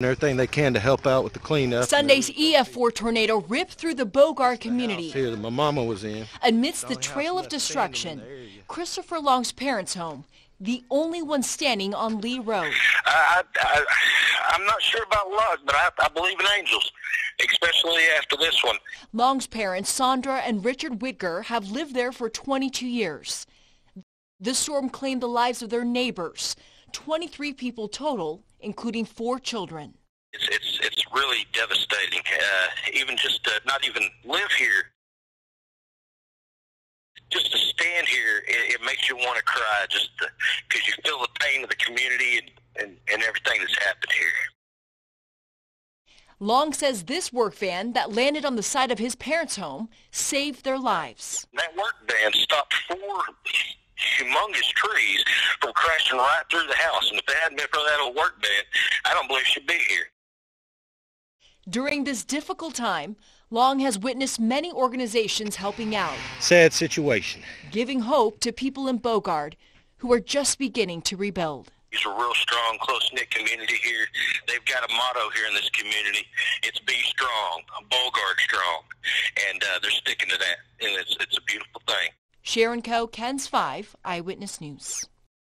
everything they can to help out with the cleanup. Sunday's EF4 tornado ripped through the Bogart community. Here that my mama was in. Amidst the trail of destruction, Christopher Long's parents' home, the only one standing on Lee Road. I'm not sure about luck, but I believe in angels, especially after this one. Long's parents, Sandra and Richard Whitger, have lived there for 22 years. The storm claimed the lives of their neighbors, 23 people total, including 4 children. It's really devastating. Even just to not even live here, just to stand here, it makes you want to cry, just because you feel the pain of the community and everything that's happened here. Long says this work van that landed on the side of his parents' home saved their lives. That work van stopped 4 humongous trees from crashing right through the house, and if it hadn't been for that old work van, I don't believe she'd be here. During this difficult time, Long has witnessed many organizations helping out. Sad situation. Giving hope to people in Bogart who are just beginning to rebuild. It's a real strong, close-knit community here. They've got a motto here in this community. It's be strong, Bogart strong, and they're sticking to that, and it's a beautiful thing. Sharon Ko, KENS 5, Eyewitness News.